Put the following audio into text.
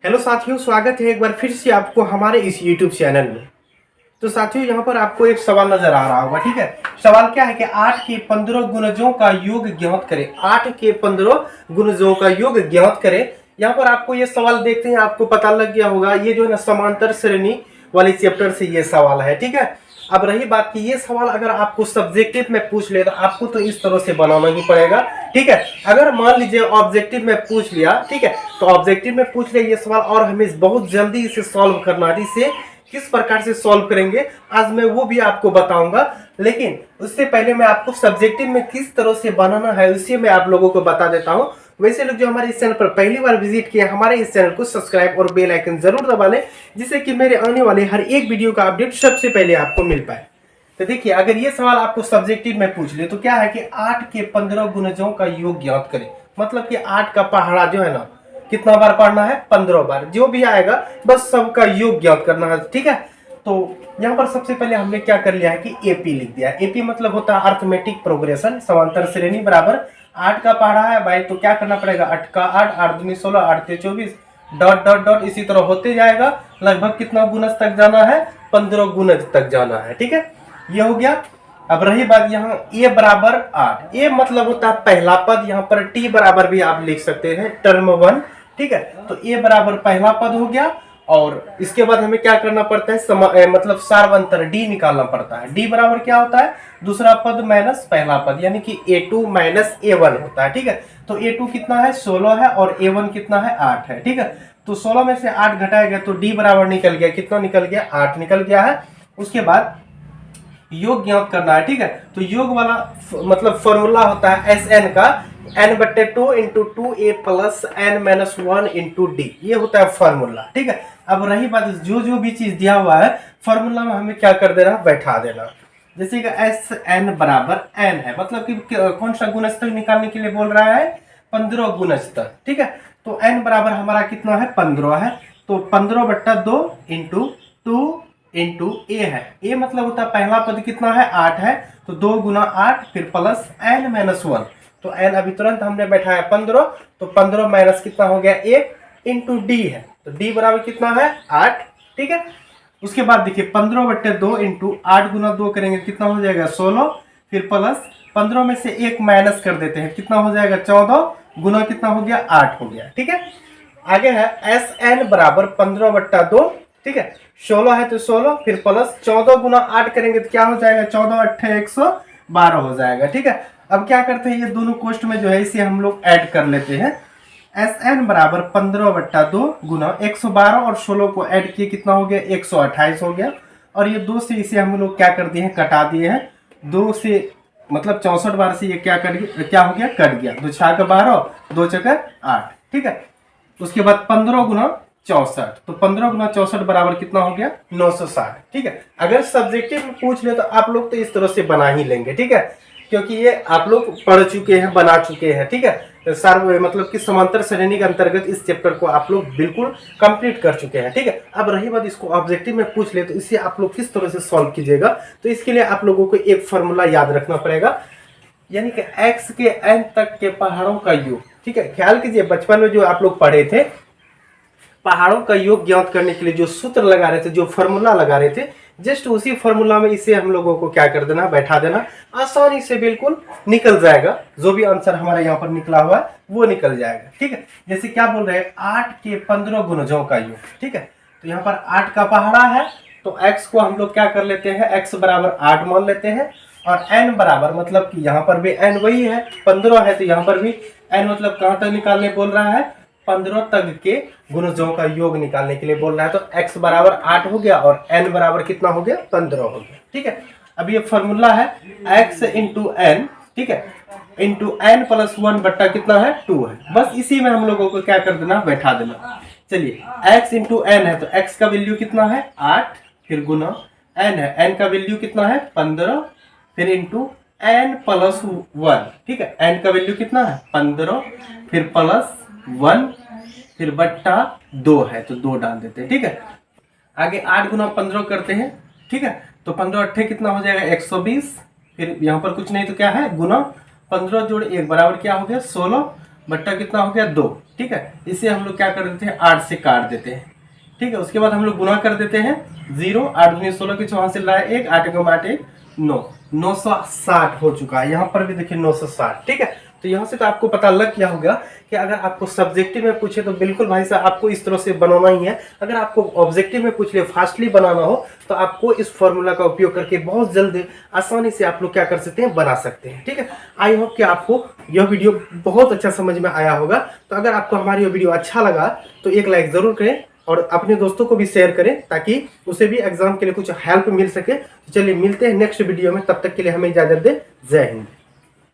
Hello साथियों, स्वागत है एक बार फिर से आपको हमारे इस YouTube चैनल में। तो साथियों, यहाँ पर आपको एक सवाल नजर आ रहा होगा। ठीक है, सवाल क्या है कि 8 के 15 गुणजों का योग ज्ञात करें। 8 के 15 गुणजों का योग ज्ञात करें। यहाँ पर आपको ये सवाल देखते हैं, आपको पता लग गया होगा, ये जो है ना समांतर श्रेणी वाले चैप्टर से ये सवाल है। ठीक है, अब रही बात कि ये सवाल अगर आपको सब्जेक्टिव में पूछ ले तो आपको तो इस तरह से बनाना ही पड़ेगा। ठीक है, अगर मान लीजिए ऑब्जेक्टिव में पूछ लिया, ठीक है, तो ऑब्जेक्टिव में पूछ लिया ये सवाल और हमें बहुत जल्दी इसे सॉल्व करना है। इसे किस प्रकार से सॉल्व करेंगे आज मैं वो भी आपको बताऊंगा, लेकिन उससे पहले मैं आपको सब्जेक्टिव में किस तरह से बनाना है उसे मैं आप लोगों को बता देता हूं। वैसे लोग जो हमारे इस चैनल पर पहली बार विजिट किए, हमारे इस चैनल को सब्सक्राइब और बेल आइकन जरूर दबा लें, जिससे कि मेरे आने वाले हर एक वीडियो का अपडेट सबसे पहले आपको मिल पाए। तो देखिए, अगर ये सवाल आपको सब्जेक्टिव में पूछ ले तो क्या है कि 8 के 15 गुणजों का योग ज्ञात करें। मतलब कि 8 का पहाड़ा जो है ना, कितना बार पढ़ना है? 15 बार। जो भी आएगा बस सबका योग ज्ञात करना है। ठीक है, तो यहाँ पर सबसे पहले हमने क्या कर लिया है कि एपी लिख दिया। एपी मतलब होता है अर्थमेटिक प्रोग्रेशन, समांतर श्रेणी बराबर 8 का पहाड़ा है भाई, तो क्या करना पड़ेगा? 8 का 8, 8 दूनी 16, 8 ते 24, डॉट डॉट डॉट इसी तरह होते जाएगा। लगभग कितना गुणज तक जाना है? 15 गुणज तक जाना है। ठीक है, ये हो गया। अब रही बात यहाँ ए बराबर 8, ए मतलब होता है पहला पद। यहाँ पर टी बराबर भी आप लिख सकते हैं, टर्म 1। ठीक है, तो ए बराबर पहला पद हो गया और इसके बाद हमें क्या करना पड़ता है? मतलब सार्वंतर डी निकालना पड़ता है। डी बराबर क्या होता है? दूसरा पद माइनस पहला पद, यानी कि a2 माइनस a1 होता है। ठीक है, तो a2 कितना है? 16 है और a1 कितना है? 8 है। ठीक है, तो 16 में से 8 घटाया गया तो डी बराबर निकल गया, कितना निकल गया? 8 निकल गया है। उसके बाद योग ज्ञात करना है। ठीक है, तो योग वाला मतलब फॉर्मूला होता है एस एन का, n/2 into 2a plus n minus 1 into D, ये होता है फॉर्मूला। ठीक है, अब रही बात जो जो भी चीज दिया हुआ है फॉर्मूला में हमें क्या कर देना? बैठा देना। जैसे कि एस एन बराबर एन है, मतलब कि कौन सा गुणजतक निकालने के लिए बोल रहा है? 15 गुणजतक। ठीक है, तो n बराबर हमारा कितना है? 15 है, तो 15/2 इंटू 2 इंटू ए है। ए मतलब होता है पहला पद कितना है? 8 है, तो 2 गुना 8 फिर प्लस n माइनस 1, तो n अभी तुरंत हमने बैठाया 15, तो 15 माइनस कितना हो गया? 1 इंटू डी है, तो डी बराबर कितना है? 8। ठीक है, उसके बाद देखिए 15/2 इंटू 8 गुना 2 करेंगे, कितना हो जाएगा? 16, फिर प्लस 15 में से 1 माइनस कर देते हैं, कितना हो जाएगा? 14 गुना कितना हो गया? 8 हो गया। ठीक है, आगे है एस एन बराबर 15/2। ठीक है, 16 है तो 16, फिर प्लस 14 गुना 8 करेंगे तो क्या हो जाएगा? 14 8 112 हो जाएगा। ठीक है, अब क्या करते हैं, ये दोनों कोष्ट में जो है इसे हम लोग ऐड कर लेते हैं। एस एन बराबर 15/2 गुना 112 और 16 को ऐड किए, कितना हो गया? 128 हो गया। और ये 2 से इसे हम लोग क्या कर दिए हैं? कटा दिए हैं। 2 से मतलब 64 बार से ये क्या हो गया? कट गया। 2 6 12, 2 4 8। ठीक है, उसके बाद 15 गुना 64, तो 15 गुना 64 बराबर कितना हो गया? 960। ठीक है, अगर सब्जेक्टिव में पूछ ले तो आप लोग तो इस तरह से बना ही लेंगे। ठीक है, क्योंकि ये आप लोग पढ़ चुके हैं, बना चुके हैं। ठीक है, तो मतलब कि समांतर श्रेणी के अंतर्गत इस चैप्टर को आप लोग बिल्कुल कंप्लीट कर चुके हैं। ठीक है, अब रही बात इसको ऑब्जेक्टिव में पूछ ले तो इसे आप लोग किस तरह से सॉल्व कीजिएगा, तो इसके लिए आप लोगों को एक फॉर्मूला याद रखना पड़ेगा, यानी कि x के n तक के पहाड़ों का योग। ठीक है, ख्याल कीजिए बचपन में जो आप लोग पढ़े थे, पहाड़ों का योग ज्ञात करने के लिए जो सूत्र लगा रहे थे, जो फॉर्मूला लगा रहे थे, जस्ट उसी फॉर्मूला में इसे हम लोगों को क्या कर देना? बैठा देना। आसानी से बिल्कुल निकल जाएगा, जो भी आंसर हमारे यहाँ पर निकला हुआ है वो निकल जाएगा। ठीक है, जैसे क्या बोल रहे हैं? 8 के 15 गुणजों का योग। ठीक है, तो यहाँ पर 8 का पहाड़ा है, तो x को हम लोग क्या कर लेते हैं? x बराबर 8 मान लेते हैं, और n बराबर मतलब कि यहाँ पर भी n वही है, 15 है, तो यहाँ पर भी n मतलब कहाँ तक निकालने बोल रहा है? 15 तक के गुणजों का योग निकालने के लिए बोल रहा है। तो x बराबर 8 हो गया और n बराबर कितना हो गया? 15 हो गया। ठीक है, अब ये फॉर्मूला है x इंटू n। ठीक है, इंटू n प्लस 1 बट्टा कितना है? 2 है। बस इसी में हम लोगों को क्या कर देना? बैठा देना। चलिए, x इंटू n है तो x का वैल्यू कितना है? 8, फिर गुना n है, n का वैल्यू कितना है? 15, फिर इंटू n प्लस 1। ठीक है, n का वैल्यू कितना है? 15, फिर प्लस 1, फिर बट्टा 2 है तो 2 डाल देते हैं। ठीक है, आगे 8 गुना 15 करते हैं। ठीक है, तो 15 अट्ठे कितना हो जाएगा? 120, फिर यहाँ पर कुछ नहीं तो क्या है? गुना 15 जोड़ 1 बराबर क्या हो गया? 16, बट्टा कितना हो गया 2, ठीक है। इसे हम लोग क्या कर देते हैं 8 से काट देते हैं, ठीक है। उसके बाद हम लोग गुना कर देते हैं 0, 8 दूनी 16 के चौहान से लाए 1, 8 को 8 1 9, 960 हो चुका है। यहाँ पर भी देखिए 960, ठीक है। तो यहाँ से तो आपको पता लग गया होगा कि अगर आपको सब्जेक्टिव में पूछे तो बिल्कुल भाई साहब आपको इस तरह से बनाना ही है। अगर आपको ऑब्जेक्टिव में पूछ ले फास्टली बनाना हो तो आपको इस फॉर्मूला का उपयोग करके बहुत जल्द आसानी से आप लोग क्या कर सकते हैं, बना सकते हैं, ठीक है। आई होप कि आपको यह वीडियो बहुत अच्छा समझ में आया होगा। तो अगर आपको हमारी यह वीडियो अच्छा लगा तो एक लाइक जरूर करें और अपने दोस्तों को भी शेयर करें ताकि उसे भी एग्जाम के लिए कुछ हेल्प मिल सके। चलिए मिलते हैं नेक्स्ट वीडियो में, तब तक के लिए हमें इजाजत दें। जय हिंद।